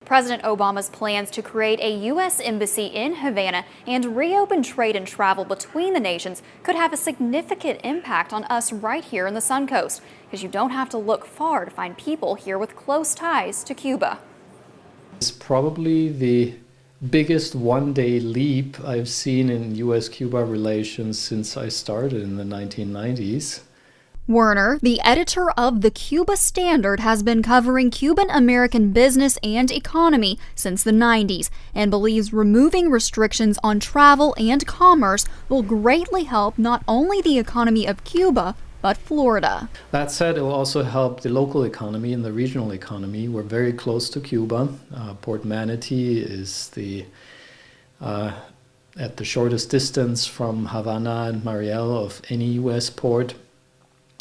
President Obama's plans to create a U.S. embassy in Havana and reopen trade and travel between the nations could have a significant impact on us right here in the Suncoast, because you don't have to look far to find people here with close ties to Cuba. It's probably the biggest one-day leap I've seen in U.S.-Cuba relations since I started in the 1990s. Werner, the editor of the Cuba Standard, has been covering Cuban-American business and economy since the 90s and believes removing restrictions on travel and commerce will greatly help not only the economy of Cuba, but Florida. That said, it will also help the local economy and the regional economy. We're very close to Cuba. Port Manatee is at the shortest distance from Havana and Mariel of any U.S. port.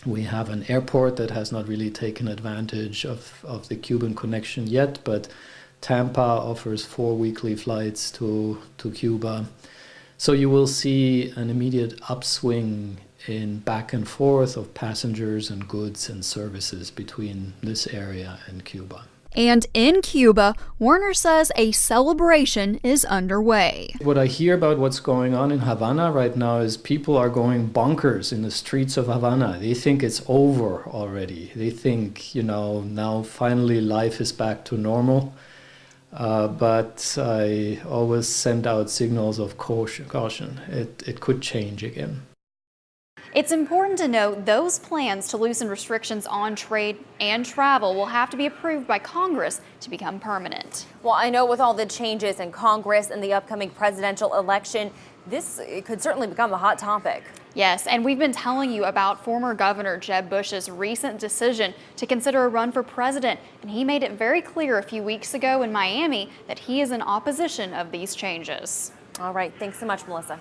We have an airport that has not really taken advantage of the Cuban connection yet, but Tampa offers 4 weekly flights to Cuba. So you will see an immediate upswing in back and forth of passengers and goods and services between this area and Cuba. And in Cuba, Werner says a celebration is underway. What I hear about what's going on in Havana right now is people are going bonkers in the streets of Havana. They think it's over already. They think, now finally life is back to normal. But I always send out signals of caution. It could change again. It's important to note those plans to loosen restrictions on trade and travel will have to be approved by Congress to become permanent. Well, I know with all the changes in Congress and the upcoming presidential election, it could certainly become a hot topic. Yes, and we've been telling you about former Governor Jeb Bush's recent decision to consider a run for president, and he made it very clear a few weeks ago in Miami that he is in opposition of these changes. All right, thanks so much, Melissa.